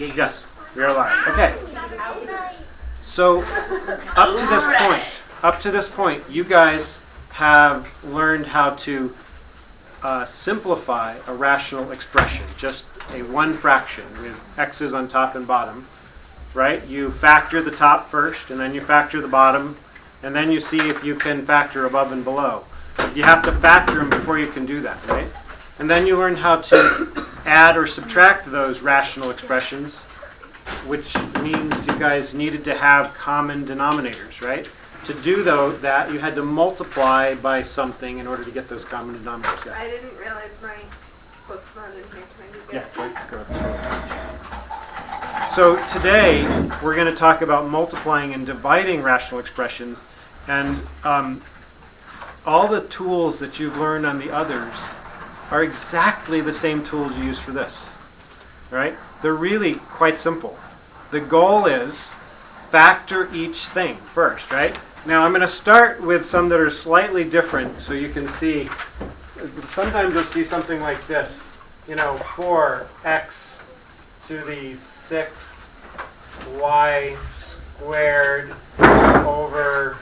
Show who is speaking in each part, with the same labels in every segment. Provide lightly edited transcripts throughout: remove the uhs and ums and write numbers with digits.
Speaker 1: Yes, we are live. Okay. So up to this point, you guys have learned how to simplify a rational expression, just a one fraction with x's on top and bottom, right? You factor the top first, and then you factor the bottom, and then you see if you can factor above and below. You have to factor them before you can do that, right? And then you learn how to add or subtract those rational expressions, which means you guys needed to have common denominators, right? To do that, you had to multiply by something in order to get those common denominators. Yeah.
Speaker 2: I didn't realize my book's not in here. Can I get
Speaker 1: Yeah, go. So today we're going to talk about multiplying and dividing rational expressions, and all the tools that you've learned on the others are exactly the same tools you use for this, right? They're really quite simple. The goal is factor each thing first, right? Now I'm going to start with some that are slightly different so you can see. Sometimes you'll see something like this, 4x to the 6th y squared over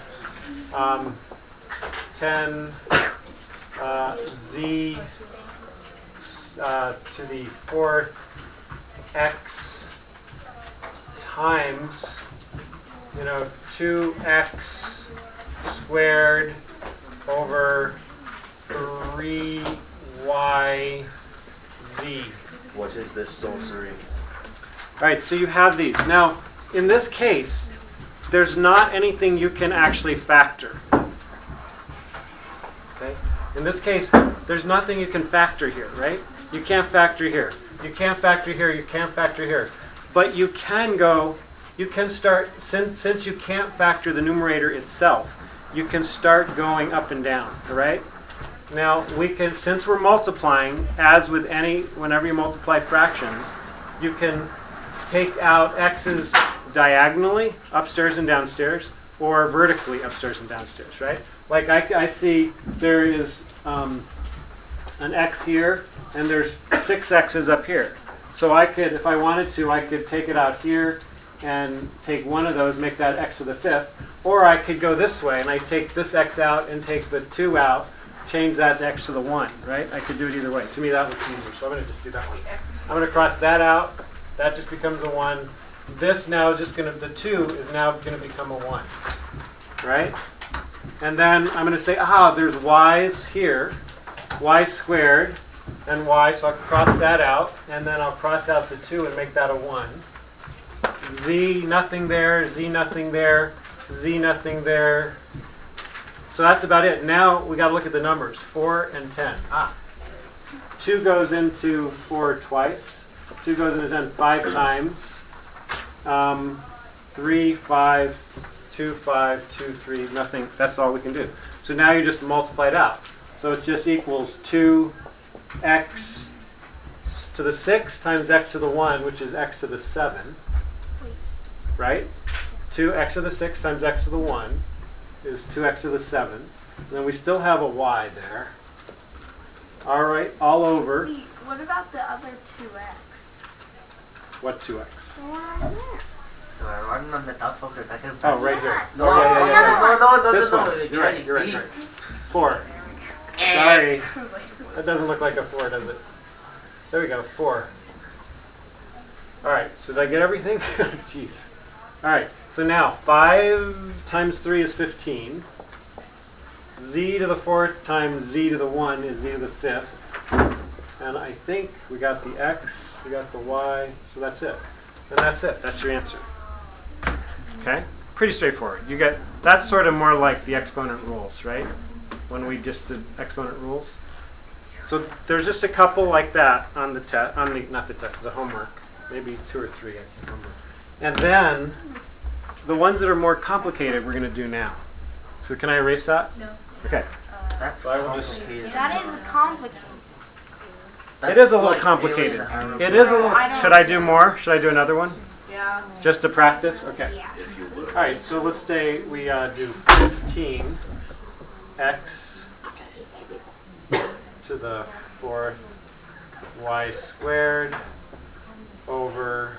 Speaker 1: 10 z to the 4th x times 2x squared over 3yz.
Speaker 3: What is this sorcery?
Speaker 1: All right, so you have these. Now, in this case, there's not anything you can actually factor. Okay? In this case, there's nothing you can factor here, right? You can't factor here. You can't factor here. You can't factor here. But you can start, since you can't factor the numerator itself, you can start going up and down, all right? Now, since we're multiplying, as with whenever you multiply fractions, you can take out x's diagonally, upstairs and downstairs, or vertically, upstairs and downstairs, right? Like I see there is an x here, and there's 6 x's up here. So I could, if I wanted to, I could take it out here and take one of those, make that x to the 5th. Or I could go this way, and I take this x out and take the 2 out, change that to x to the 1, right? I could do it either way. To me, that looks easier, so I'm going to just do that one. I'm going to cross that out. That just becomes a 1. This now is just going to, the 2 is now going to become a 1, right? And then I'm going to say, there's y's here, y squared, and y, so I'll cross that out, and then I'll cross out the 2 and make that a 1. Z, nothing there, z, nothing there, z, nothing there. So that's about it. Now we got to look at the numbers, 4 and 10. 2 goes into 4 twice. 2 goes into 10 5 times. 3, 5, 2, 5, 2, 3, nothing. That's all we can do. So now you just multiply it out. So it just equals 2x to the 6 times x to the 1, which is x to the 7. Right? 2x to the 6 times x to the 1 is 2x to the 7. And then we still have a y there. All right, all over.
Speaker 2: Wait, what about the other 2x?
Speaker 1: What 2x?
Speaker 2: The one over there.
Speaker 3: Run on the top of the second.
Speaker 1: Oh, right here.
Speaker 3: No,
Speaker 1: yeah. This
Speaker 3: no.
Speaker 1: one. You're right. 4. Sorry. That doesn't look like a 4, does it? There we go, 4. All right, so did I get everything? Jeez. All right, so now 5 times 3 is 15. Z to the 4th times z to the 1 is z to the 5th. And I think we got the x, we got the y, so that's it. And that's it. That's your answer. Okay? Pretty straightforward. That's sort of more like the exponent rules, right? When we just did exponent rules. So there's just a couple like that on the test, the homework. Maybe 2 or 3, I can't remember. And then the ones that are more complicated we're going to do now. So can I erase that?
Speaker 2: No.
Speaker 1: Okay.
Speaker 3: That's
Speaker 1: So I will just.
Speaker 2: That is complicated.
Speaker 1: It is a little complicated. It is a little. Should I do more? Should I do another one?
Speaker 2: Yeah.
Speaker 1: Just to practice? Okay.
Speaker 2: Yes.
Speaker 1: All right. So let's say we do 15x to the 4th y squared over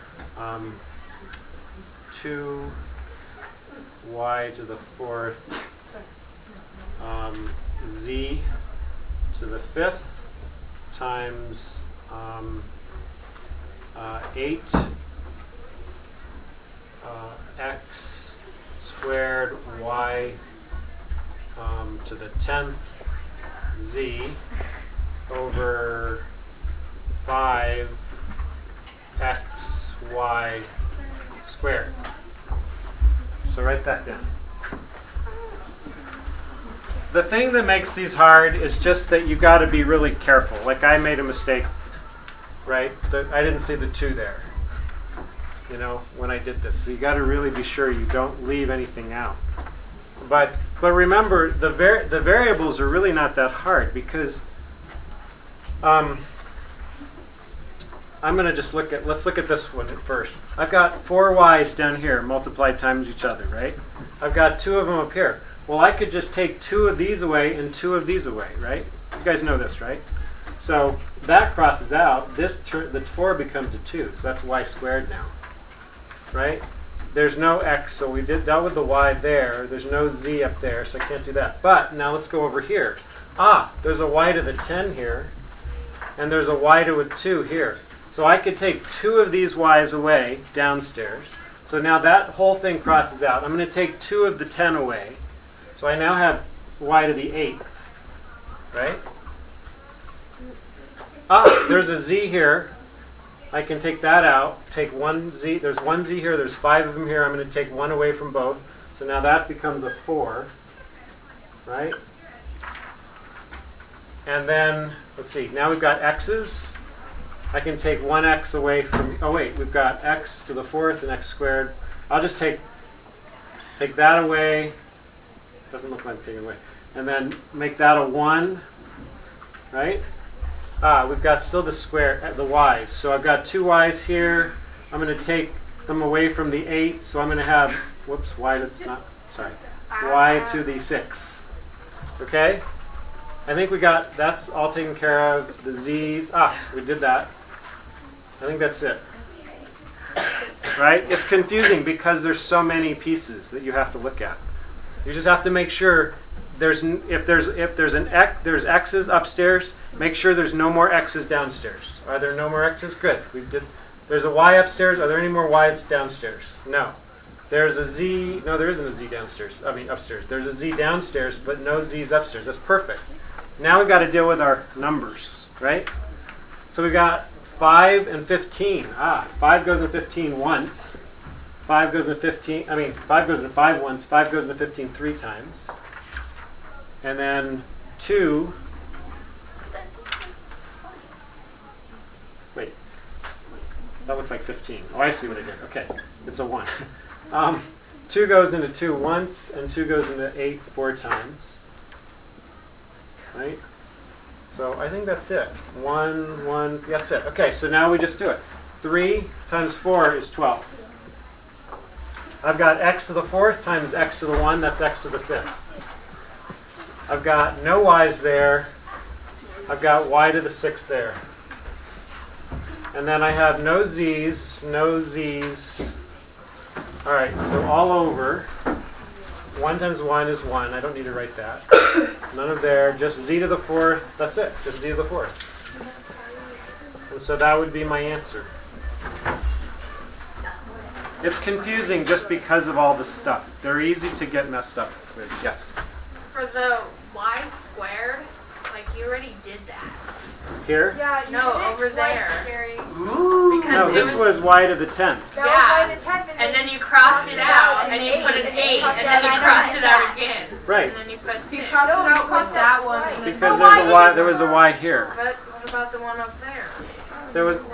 Speaker 1: 2y to the 4th z to the 5th times 8 x squared y to the 10th z over 5 x y squared. So write that down. The thing that makes these hard is just that you got to be really careful. Like I made a mistake, right? I didn't see the 2 there, you know, when I did this. So you got to really be sure you don't leave anything out. But remember, the variables are really not that hard because I'm going to just let's look at this one first. I've got 4 y's down here multiplied times each other, right? I've got 2 of them up here. Well, I could just take 2 of these away and 2 of these away, right? You guys know this, right? So that crosses out. The 4 becomes a 2, so that's y squared now, right? There's no x, so we dealt with the y there. There's no z up there, so I can't do that. But now let's go over here. There's a y to the 10 here, and there's a y to a 2 here. So I could take 2 of these y's away downstairs. So now that whole thing crosses out. I'm going to take 2 of the 10 away. So I now have y to the 8th, right? There's a z here. I can take that out. Take 1 z. There's 1 z here. There's 5 of them here. I'm going to take 1 away from both. So now that becomes a 4, right? And then, let's see. Now we've got x's. I can take 1x away from, we've got x to the 4th and x squared. I'll just take that away. Doesn't look like I'm taking away. And then make that a 1, right? We've got still the square, the y's. So I've got 2 y's here. I'm going to take them away from the 8. So I'm going to have, y to the 6. Okay? I think that's all taken care of. The z's, we did that. I think that's it. Right? It's confusing because there's so many pieces that you have to look at. You just have to make sure there's x's upstairs, make sure there's no more x's downstairs. Are there no more x's? Good. There's a y upstairs. Are there any more y's downstairs? No. There's a z. No, there isn't a z downstairs. Upstairs. There's a z downstairs, but no z's upstairs. That's perfect. Now we've got to deal with our numbers, right? So we've got 5 and 15. 5 goes into 15 once. 5 goes into 15. 5 goes into 5 once. 5 goes into 15 3 times. And then 2. Wait. That looks like 15. Oh, I see what I did. Okay. It's a 1. 2 goes into 2 once, and 2 goes into 8 4 times. Right? So I think that's it. 1, 1, that's it. Okay, so now we just do it. 3 times 4 is 12. I've got x to the 4th times x to the 1, that's x to the 5th. I've got no y's there. I've got y to the 6th there. And then I have no z's, no z's. All right, so all over, 1 times 1 is 1. I don't need to write that. None of there, just z to the 4th. That's it, just z to the 4th. And so that would be my answer. It's confusing just because of all the stuff. They're easy to get messed up with. Yes?
Speaker 4: For the y squared, like you already did that.
Speaker 1: Here?
Speaker 2: Yeah, you
Speaker 4: No,
Speaker 2: did it
Speaker 4: over
Speaker 2: twice,
Speaker 4: there.
Speaker 2: Gary.
Speaker 3: Ooh.
Speaker 4: Because
Speaker 1: No,
Speaker 4: it
Speaker 1: this was y to the 10th.
Speaker 2: That
Speaker 4: Yeah.
Speaker 2: was by the 10th,
Speaker 4: And then you crossed it out, and you put an 8, and then you crossed it out again.
Speaker 1: Right.
Speaker 4: And then you put 6.
Speaker 5: You crossed it out with that one. And then
Speaker 1: Because there was a y here.
Speaker 4: But what about the one up there?
Speaker 1: There was.
Speaker 2: So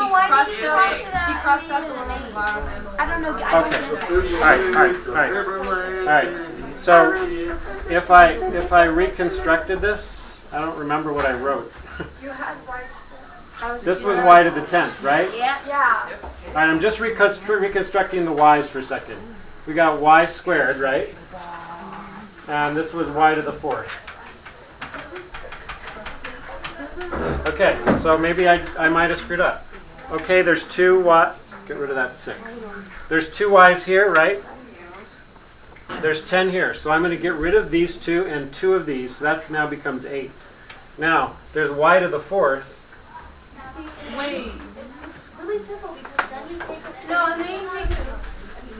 Speaker 2: why
Speaker 5: crossed
Speaker 2: did you
Speaker 5: it
Speaker 2: cross
Speaker 5: out.
Speaker 2: it
Speaker 5: He
Speaker 2: out?
Speaker 5: crossed out the one on the bottom and the one.
Speaker 2: I don't know. I
Speaker 1: Okay.
Speaker 2: don't know.
Speaker 1: All right. So if I reconstructed this, I don't remember what I wrote.
Speaker 2: You had white.
Speaker 1: This was y to the 10th, right?
Speaker 2: Yeah.
Speaker 1: All right, I'm just reconstructing the y's for a second. We got y squared, right? And this was y to the 4th. Okay, so maybe I might have screwed up. Okay, there's 2 y. Get rid of that 6. There's 2 y's here, right? There's 10 here. So I'm going to get rid of these 2 and 2 of these. So that now becomes 8. Now, there's y to the 4th.
Speaker 5: Wait.
Speaker 2: It's really simple because then you take it.
Speaker 4: No, and then you take it.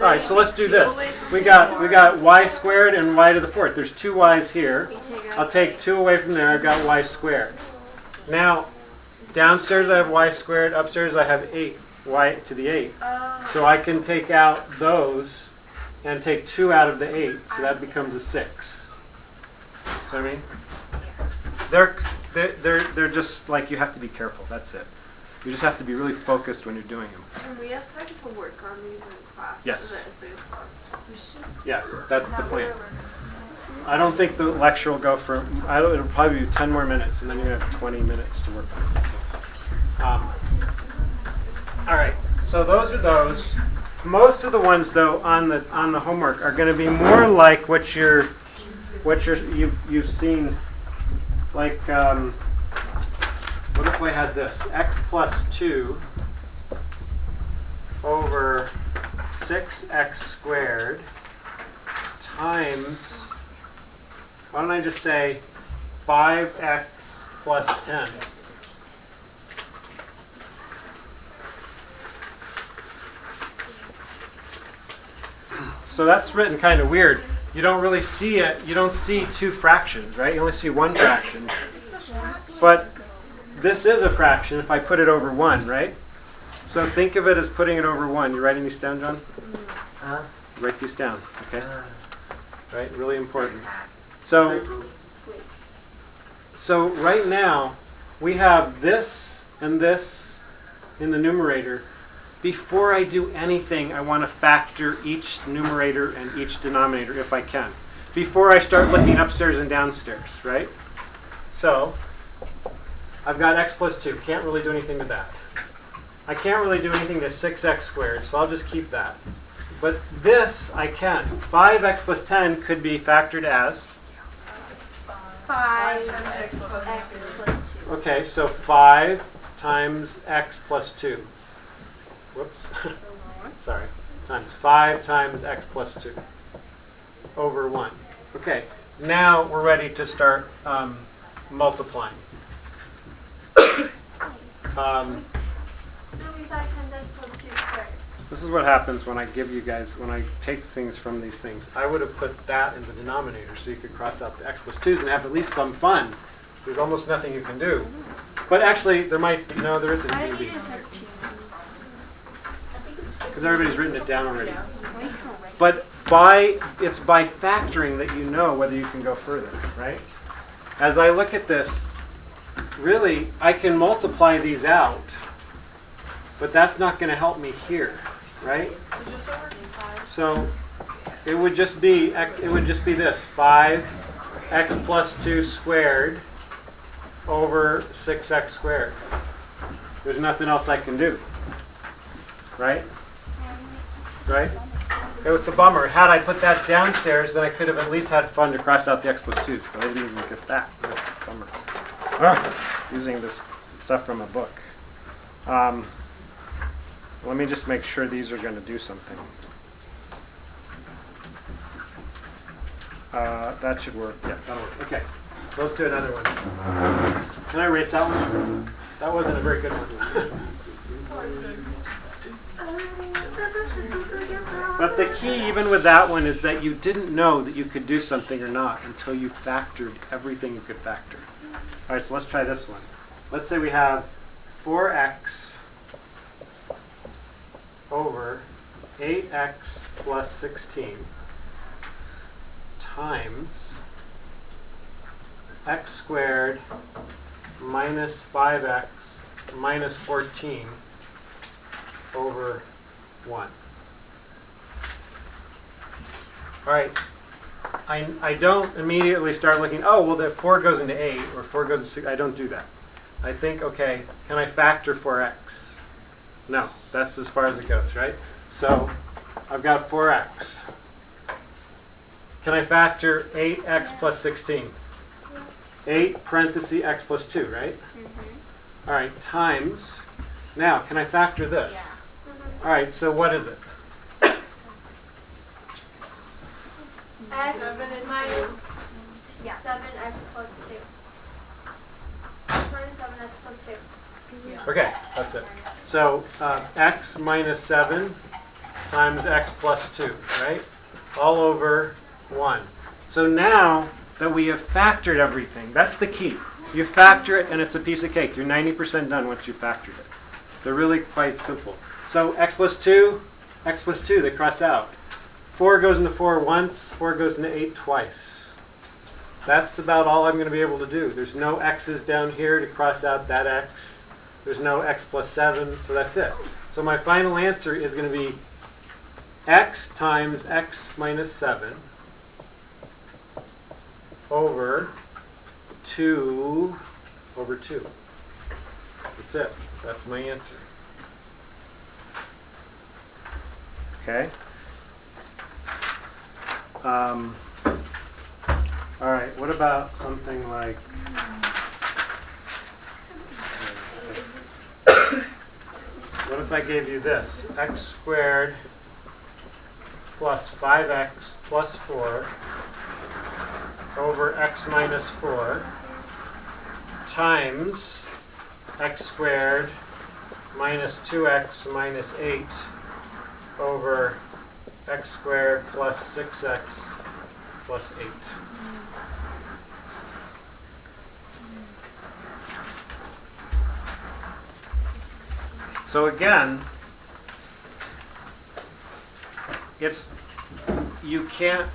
Speaker 1: All right, so let's do this. We got y squared and y to the 4th. There's 2 y's here. I'll take 2 away from there. I've got y squared. Now, downstairs I have y squared. Upstairs I have 8 y to the 8. So I can take out those and take 2 out of the 8. So that becomes a 6. See what I mean? They're just like, you have to be careful. That's it. You just have to be really focused when you're doing them.
Speaker 5: And we have time to work on these in class.
Speaker 1: Yes.
Speaker 5: So that if there's class.
Speaker 1: Yeah, that's the plan. I don't think the lecture will go for, it'll probably be 10 more minutes, and then you have 20 minutes to work on it. So, all right, so those are those. Most of the ones, though, on the homework are going to be more like what you've seen. Like, what if I had this? X plus 2 over 6x squared times, why don't I just say 5x plus 10? So that's written kind of weird. You don't really see it. You don't see 2 fractions, right? You only see 1 fraction. But this is a fraction if I put it over 1, right? So think of it as putting it over 1. You writing these down, John? Write these down, okay? Right, really important. So right now, we have this and this in the numerator. Before I do anything, I want to factor each numerator and each denominator if I can. Before I start looking upstairs and downstairs, right? So, I've got x plus 2. Can't really do anything with that. I can't really do anything to 6x squared, so I'll just keep that. But this, I can. 5x plus 10 could be factored as?
Speaker 2: 5x plus 2.
Speaker 1: Okay, so 5 times x plus 2. Whoops. Sorry. Times 5 times x plus 2 over 1. Okay, now we're ready to start multiplying.
Speaker 2: So we 5 times x plus 2 squared.
Speaker 1: This is what happens when I give you guys, when I take things from these things. I would have put that in the denominator so you could cross out the x plus 2's and have at least some fun. There's almost nothing you can do. But actually, there might be, no, there isn't going to be. Because everybody's written it down already. But it's by factoring that you know whether you can go further, right? As I look at this, really, I can multiply these out, but that's not going to help me here, right? So it would just be this 5x plus 2 squared over 6x squared. There's nothing else I can do, right? Right? It's a bummer. Had I put that downstairs, then I could have at least had fun to cross out the x plus 2's, but I didn't even get that. That's a bummer. Using this stuff from a book. Let me just make sure these are going to do something. That should work. Yeah, that'll work. Okay, so let's do another one. Can I erase that one? That wasn't a very good one. But the key, even with that one, is that you didn't know that you could do something or not until you factored everything you could factor. All right, so let's try this one. Let's say we have 4x over 8x plus 16 times x squared minus 5x minus 14 over 1. All right, I don't immediately start looking, oh, well, the 4 goes into 8 or 4 goes into 6. I don't do that. I think, okay, can I factor 4x? No, that's as far as it goes, right? So I've got 4x. Can I factor 8x plus 16? 8 parenthesis x plus 2, right? All right, times. Now, can I factor this? All right, so what is it?
Speaker 2: X
Speaker 4: 7 and
Speaker 2: minus
Speaker 4: 2.
Speaker 2: 7x plus 2. X minus 7x plus 2.
Speaker 1: Okay, that's it. So x minus 7 times x plus 2, right? All over 1. So now that we have factored everything, that's the key. You factor it and it's a piece of cake. You're 90% done once you factored it. They're really quite simple. So x plus 2, they cross out. 4 goes into 4 once, 4 goes into 8 twice. That's about all I'm going to be able to do. There's no x's down here to cross out that x. There's no x plus 7, so that's it. So my final answer is going to be x times x minus 7 over 2 over 2. That's it. That's my answer. Okay. All right, what about something like, what if I gave you this? X squared plus 5x plus 4 over x minus 4 times x squared minus 2x minus 8 over x squared plus 6x plus 8. So again, it's you can't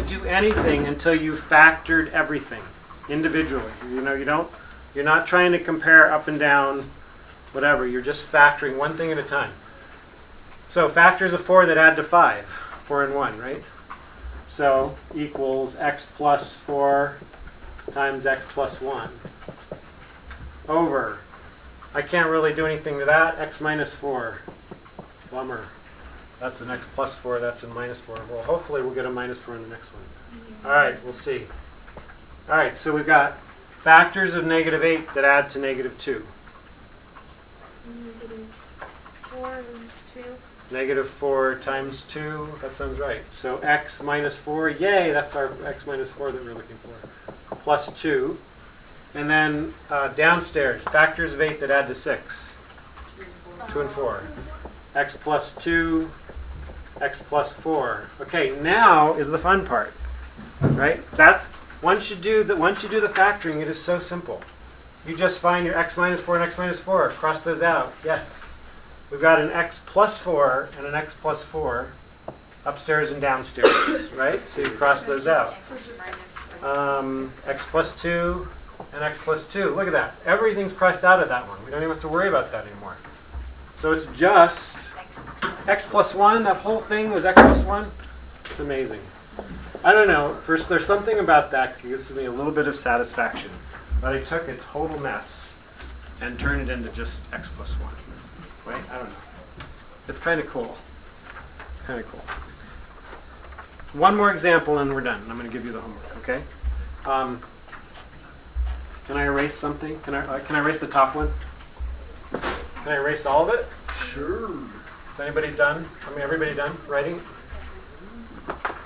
Speaker 1: do anything until you've factored everything individually. You're not trying to compare up and down, whatever. You're just factoring one thing at a time. So factors of 4 that add to 5, 4 and 1, right? So equals x plus 4 times x plus 1 over, I can't really do anything to that, x minus 4. Bummer. That's an x plus 4, that's a minus 4. Well, hopefully we'll get a minus 4 in the next one. All right, we'll see. All right, so we've got factors of negative 8 that add to negative 2.
Speaker 5: Four and 2.
Speaker 1: Negative 4 times 2, that sounds right. So x minus 4, yay, that's our x minus 4 that we're looking for. Plus 2. And then downstairs, factors of 8 that add to 6. 2 and 4. X plus 2, x plus 4. Okay, now is the fun part, right? That's once you do the factoring, it is so simple. You just find your x minus 4 and x minus 4. Cross those out. Yes. We've got an x plus 4 and an x plus 4 upstairs and downstairs, right? So you cross those out. X plus 2 and x plus 2. Look at that. Everything's crossed out of that one. We don't even have to worry about that anymore. So it's just x plus 1. That whole thing was x plus 1. It's amazing. I don't know. First, there's something about that that gives me a little bit of satisfaction. But I took a total mess and turned it into just x plus 1. Right? I don't know. It's kind of cool. It's kind of cool. One more example and we're done. I'm going to give you the homework, okay? Can I erase something? Can I erase the top one? Can I erase all of it?
Speaker 3: Sure.
Speaker 1: Is anybody done? I mean, everybody done writing?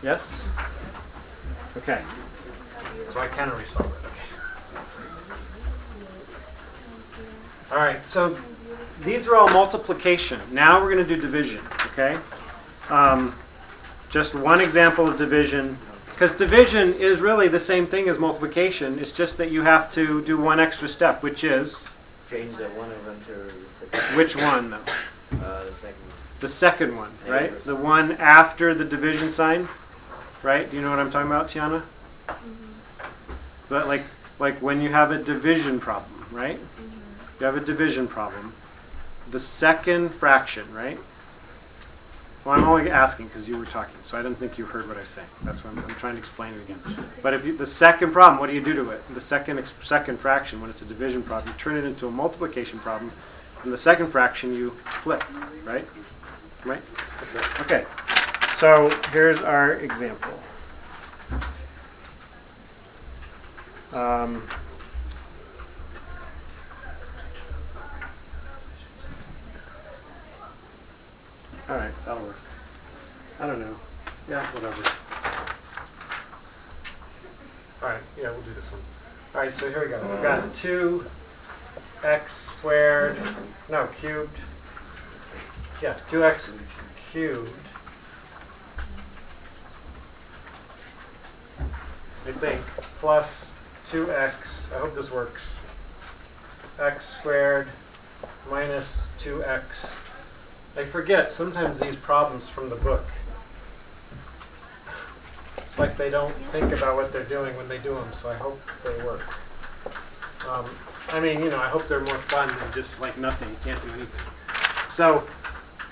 Speaker 1: Yes? Okay. So I can erase all of it. Okay. All right. So these are all multiplication. Now we're going to do division. Okay. Just one example of division. Because division is really the same thing as multiplication. It's just that you have to do one extra step, which is?
Speaker 6: Change the one of them to the second.
Speaker 1: Which one, though?
Speaker 6: The second one.
Speaker 1: The second one, right? The one after the division sign, right? Do you know what I'm talking about, Tiana? But like when you have a division problem, right? You have a division problem. The second fraction, right? Well, I'm only asking because you were talking, so I didn't think you heard what I was saying. That's why I'm trying to explain it again. But if the second problem, what do you do to it? The second fraction, when it's a division problem, you turn it into a multiplication problem. And the second fraction, you flip, right? Right? That's it. Okay. So here's our example. Alright, that'll work. I don't know. Yeah, whatever. Alright, yeah, we'll do this one. Alright, so here we go. We've got 2x squared, no, cubed. Yeah, 2x cubed. I think, plus 2x, I hope this works, x squared minus 2x. I forget sometimes these problems from the book. It's like they don't think about what they're doing when they do them, so I hope they work. I mean, you know, I hope they're more fun than just like nothing, you can't do anything. So,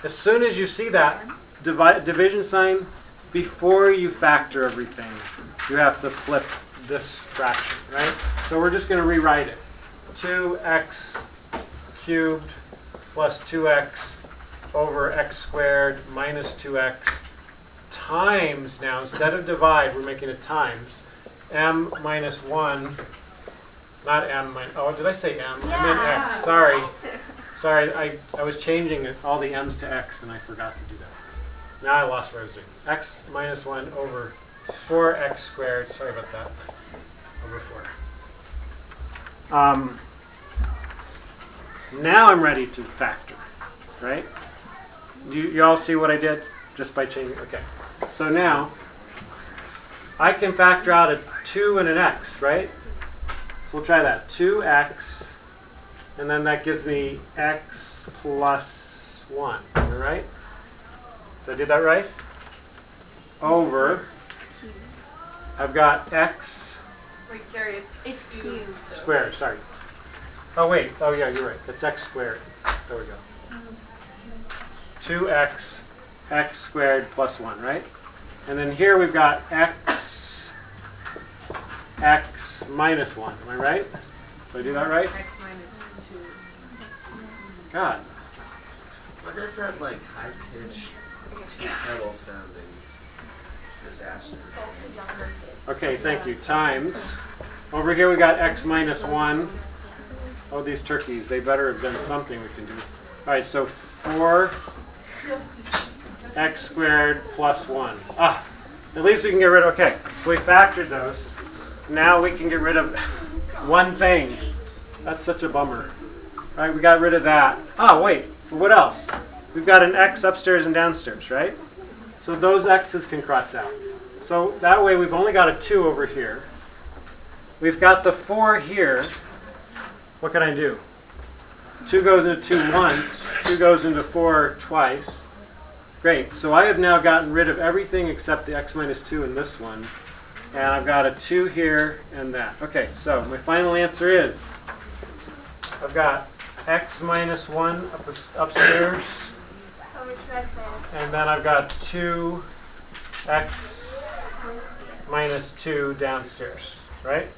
Speaker 1: as soon as you see that division sign, before you factor everything, you have to flip this fraction, right? So we're just going to rewrite it. 2x cubed plus 2x over x squared minus 2x times, now instead of divide, we're making it times, m minus 1, not m minus, oh, did I say m? I meant x, sorry. Sorry, I was changing all the m's to x and I forgot to do that. Now I lost what I was doing. X minus 1 over 4x squared, sorry about that, over 4. Now I'm ready to factor, right? You all see what I did just by changing? Okay. So now I can factor out a 2 and an x, right? So we'll try that. 2x, and then that gives me x plus 1, all right? Did I do that right? Over, I've got x
Speaker 5: Wait, Gary, it's cubed.
Speaker 1: squared, sorry. Oh wait, oh yeah, you're right. It's x squared. There we go. 2x, x squared plus 1, right? And then here we've got x minus 1. Am I right? Did I do that right?
Speaker 5: X minus 2.
Speaker 1: God.
Speaker 3: What is that like high pitched kettle sounding disaster?
Speaker 1: Okay, thank you. Times. Over here we got x minus 1. Oh, these turkeys, they better have been something we can do. All right, so 4x squared plus 1. Ah, at least we can get rid of, okay, so we factored those. Now we can get rid of one thing. That's such a bummer. All right, we got rid of that. Oh, wait, what else? We've got an x upstairs and downstairs, right? So those x's can cross out. So that way we've only got a 2 over here. We've got the 4 here. What can I do? 2 goes into 2 once. 2 goes into 4 twice. Great. So I have now gotten rid of everything except the x minus 2 in this one. And I've got a 2 here and that. Okay, so my final answer is I've got x minus 1 upstairs.
Speaker 2: Over 2x minus.
Speaker 1: And then I've got 2x minus 2 downstairs. Right?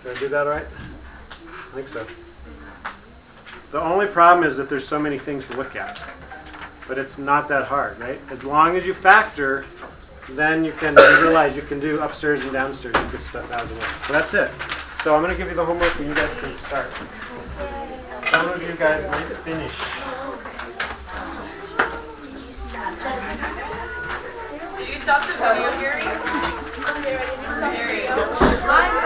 Speaker 1: Did I do that right? I think so. The only problem is that there's so many things to look at. But it's not that hard, right? As long as you factor, then you realize you can do upstairs and downstairs and get stuff out of the way. So that's it. So I'm going to give you the homework and you guys can start. Some of you guys might finish.
Speaker 5: Did you stop the video hearing?
Speaker 2: Mine's